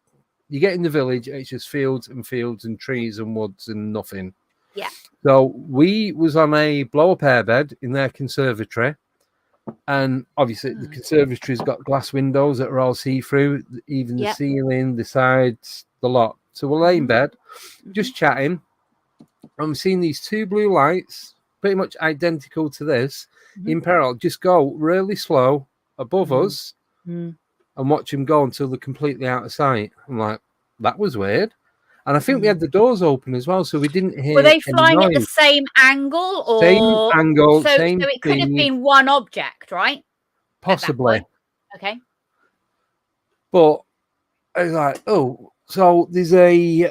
you get in the village, it's just fields and fields and trees and woods and nothing. Yeah. So we was on a blow-up airbed in their conservatory, and obviously the conservatory's got glass windows that are all see-through, even the ceiling, the sides, the lot. So we're laying in bed, just chatting. I'm seeing these 2 blue lights, pretty much identical to this, in parallel, just go really slow above us and watch them go until they're completely out of sight. I'm like, that was weird. And I think we had the doors open as well, so we didn't hear. Were they flying at the same angle, or same angle? So it could have been one object, right? Possibly. Okay. But I was like, so there's a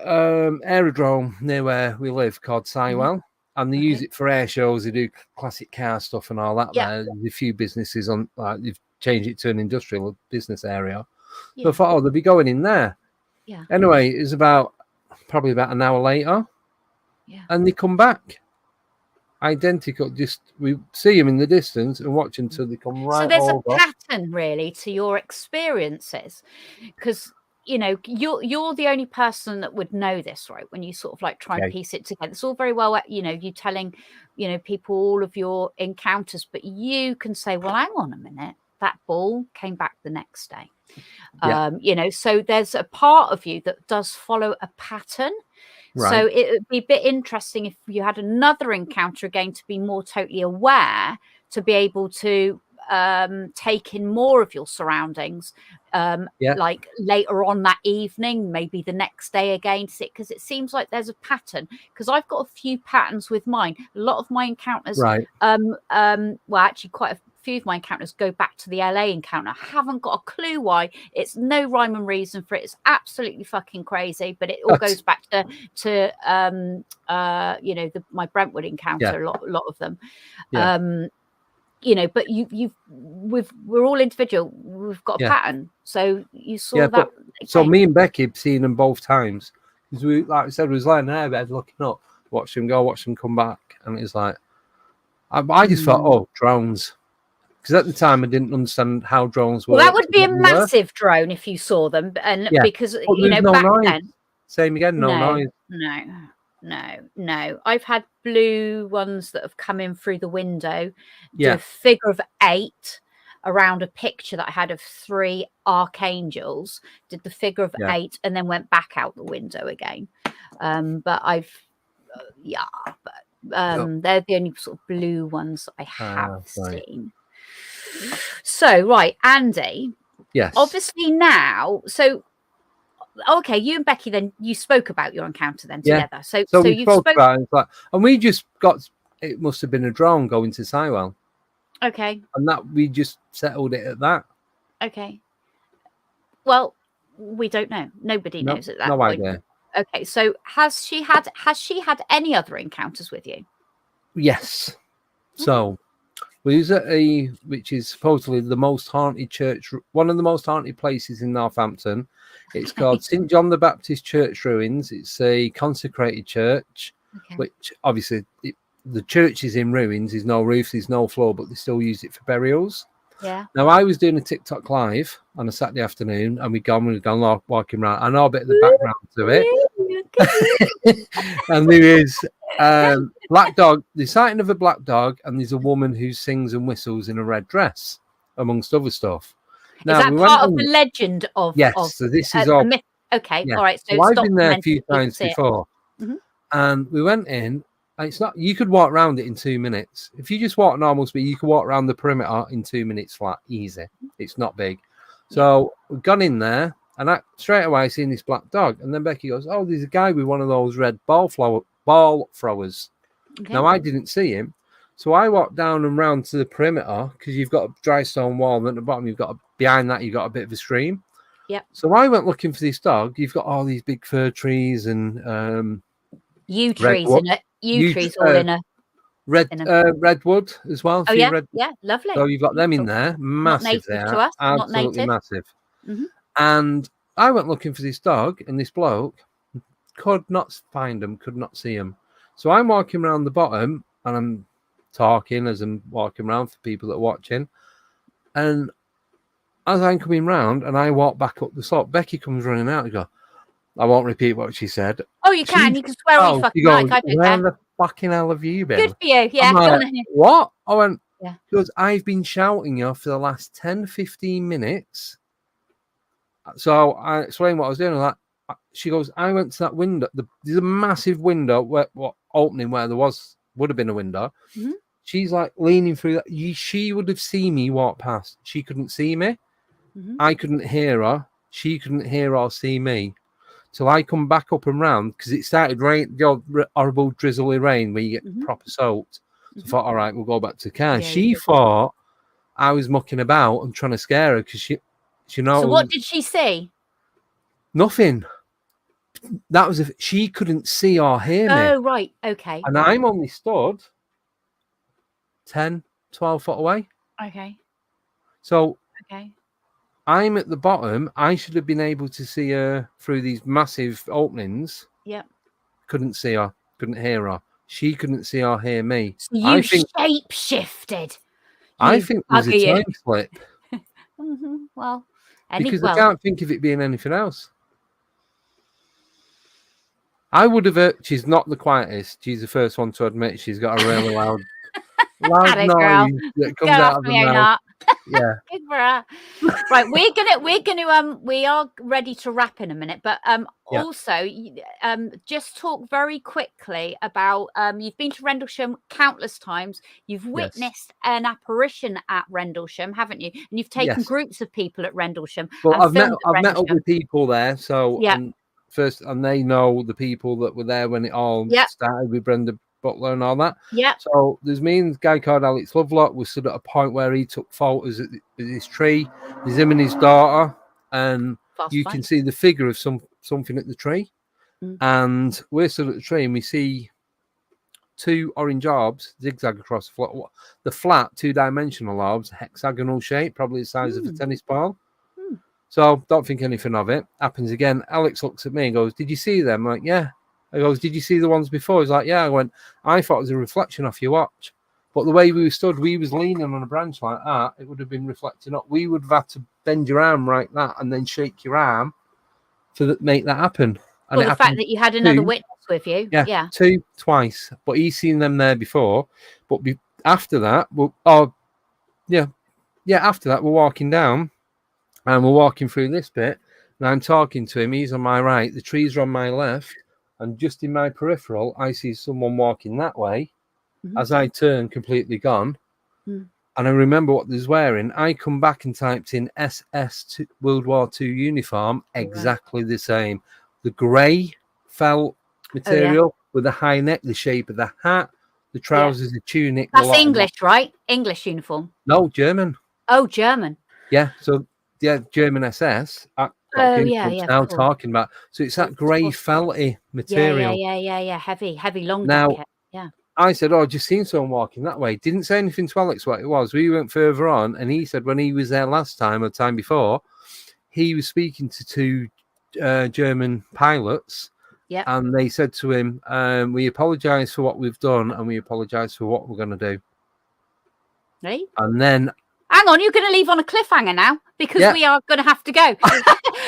aerodrome near where we live called Sywell, and they use it for air shows. They do classic car stuff and all that. There's a few businesses on, they've changed it to an industrial business area. So I thought, they'll be going in there. Yeah. Anyway, it was probably about an hour later, and they come back identical. Just we see them in the distance and watch until they come right. So there's over. A pattern really to your experiences, because you're the only person that would know this, right? When you sort of like try and piece it together, it's all very well, you telling people all of your encounters, but you can say, well, hang on a minute, that ball came back the next day. So there's a part of you that does follow a pattern. Right. So it would be a bit interesting if you had another encounter again to be more totally aware, to be able to take in more of your surroundings, like later on that evening, maybe the next day again, because it seems like there's a pattern. Because I've got a few patterns with mine. A lot of my encounters, actually quite a few of my encounters go back to the LA encounter. I haven't got a clue why. It's no rhyme and reason for it. It's absolutely fucking crazy, but it all goes back to my Brentwood encounter. A lot of them. But we're all individual. We've got a pattern. So you saw that. So me and Becky have seen them both times, because we, like I said, we was lying in our bed looking up, watch them go, watch them come back, and it's like I just thought, drones. Because at the time I didn't understand how drones work. Well, that would be a massive drone if you saw them, and because back then. Same again, no noise. No. I've had blue ones that have come in through the window. A figure of 8 around a picture that I had of 3 archangels. Did the figure of 8 and then went back out the window again. But I've, they're the only sort of blue ones I have seen. So, right, Andy. Yes. Obviously now, so okay, you and Becky then you spoke about your encounter then together. So we you spoke about it, and we just got it must have been a drone going to Sywell. Okay. And that we just settled it at that. Okay. Well, we don't know. Nobody knows at that point. No idea. Okay, so has she had any other encounters with you? Yes. So we was at which is supposedly the most haunted church, one of the most haunted places in Northampton. It's called St. John the Baptist Church Ruins. It's a consecrated church, which obviously the church is in ruins. There's no roof, there's no floor, but they still use it for burials. Yeah. Now, I was doing a TikTok live on a Saturday afternoon, and we'd gone walking around. I know a bit of the background to it. And there is black dog, the sighting of a black dog, and there's a woman who sings and whistles in a red dress, amongst other stuff. Now, is that part of the legend of? Yes, of, so this is all. Okay, yeah. all right. So I've been there a few times before, Mm-hmm. and we went in. And it's not. You could walk around it in 2 minutes if you just walk normal speed. You could walk around the perimeter in 2 minutes flat, easy. It's not big. So we've gone in there, and straight away I seen this black dog, and then Becky goes, "Oh, there's a guy with one of those red ball throwers." Okay. Now I didn't see him, so I walked down and round to the perimeter because you've got a dry stone wall, and at the bottom behind that you've got a bit of a stream. Yep. So I went looking for this dog. You've got all these big fir trees and yew trees in it. Yew trees all in a redwood as well. Oh yeah, lovely. So you've got them in there, massive there, to us, absolutely massive. Mm-hmm. And I went looking for this dog, and this bloke could not find him, could not see him. So I'm walking around the bottom, and I'm talking as I'm walking around for people that are watching. And as I'm coming round, and I walk back up the slope, Becky comes running out and go, I won't repeat what she said. Oh, you can. You can swear all you fucking like. I don't Where care. the fucking hell have you been? Good for you. Yeah. I'm like, what? I went, yeah. Because I've been shouting you for the last 10, 15 minutes. So I explained what I was doing. She goes, I went to that window. There's a massive window opening where there would have been a window. Mm-hmm. She's like leaning through that. She would have seen me walk past. She couldn't see me. Mm-hmm. I couldn't hear her. She couldn't hear or see me. So I come back up and round because it started rain, horrible drizzly rain where you get proper soaked. So I thought, all right, we'll go back to the car. Yeah, she thought I was mucking about and trying to scare her because she knows. So what did she see? Nothing. That was she couldn't see or hear me. Oh, right. Okay. And I'm only stood 10, 12 foot away. Okay. So okay. I'm at the bottom. I should have been able to see her through these massive openings. Yep. Couldn't see her. Couldn't hear her. She couldn't see or hear me. So you shape shifted. I think there's a time slip. Mm-hmm. Well, I can't think of it being anything else. I would have. She's not the quietest. She's the first one to admit she's got a really loud noise that comes out of her mouth. Yeah. Good for her. Right, we are ready to wrap in a minute, but also just talk very quickly about you've been to Rendlesham countless times. You've witnessed an apparition at Rendlesham, haven't you? And you've taken groups of people at Rendlesham. Well, I've met up with people there, so first, and they know the people that were there when it all started with Brenda Butler and all that. Yeah. So there's me and this guy called Alex Lovelock. We stood at a point where he took photos at this tree. There's him and his daughter, and you can see the figure of something at the tree. Mm. And we're stood at the tree, and we see two orange orbs zigzag across the flat 2-dimensional orbs, hexagonal shape, probably the size of a tennis ball. Mm. So don't think anything of it. Happens again. Alex looks at me and goes, "Did you see them?" I'm like, "Yeah." I goes, "Did you see the ones before?" He's like, "Yeah." I went, "I thought it was a reflection off your watch." But the way we stood, we was leaning on a branch like that. It would have been reflecting up. We would have had to bend your arm like that and then shake your arm to make that happen. And well, the fact that you had another witness with you. Yeah. Twice. But he's seen them there before. But after that, after that, we're walking down and we're walking through this bit. And I'm talking to him. He's on my right. The trees are on my left. And just in my peripheral, I see someone walking that way. Mm-hmm. As I turn, completely gone. Mm. And I remember what they was wearing. I come back and typed in SS World War II uniform, exactly the same. The grey felt material with the high neck, the shape of the hat, The trousers, the tunic. That's English, right? English uniform. No, German. Oh, German. Yeah. So German SS. Now talking about. So it's that grey felty material. Yeah. Heavy long now, jacket. Yeah. I said, "Oh, just seen someone walking that way." Didn't say anything to Alex what it was. We went further on, and he said when he was there last time or the time before, he was speaking to two German pilots. Yeah. And they said to him, "We apologise for what we've done, and we apologise for what we're going to do." Right. And then, hang on, you're going to leave on a cliffhanger now because we are going to have to go.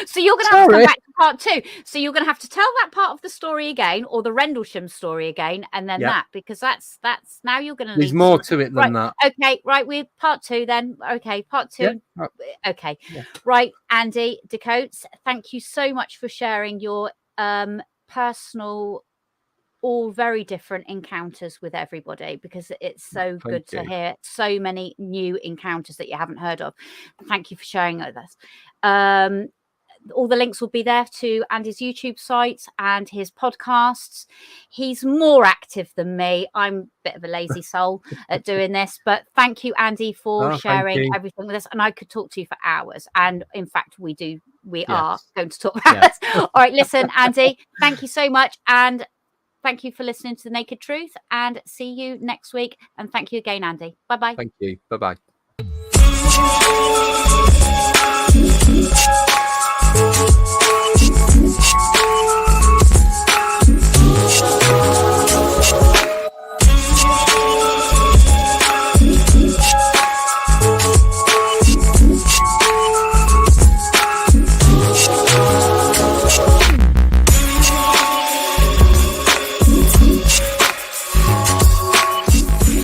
So you're going to have to come back to part 2. So you're going to have to tell that part of the story again, or the Rendlesham story again, and then that, because that's now you're going to. There's more to it than that. Okay, right. We're part 2 then. Okay, part 2. Yeah. Okay, right. Andy Decodes, thank you so much for sharing your personal, all very different encounters with everybody, because it's so good to hear so many new encounters that you haven't heard of. Thank you for sharing with us. All the links will be there to Andy's YouTube site and his podcasts. He's more active than me. I'm a bit of a lazy soul at doing this, but thank you, Andy, for sharing everything with us. And I could talk to you for hours. And in fact, we are going to talk for hours. All right, listen, Andy, thank you so much. And thank you for listening to The Naked Truth, and see you next week. And thank you again, Andy. Bye-bye. Thank you. Bye-bye. Thank you.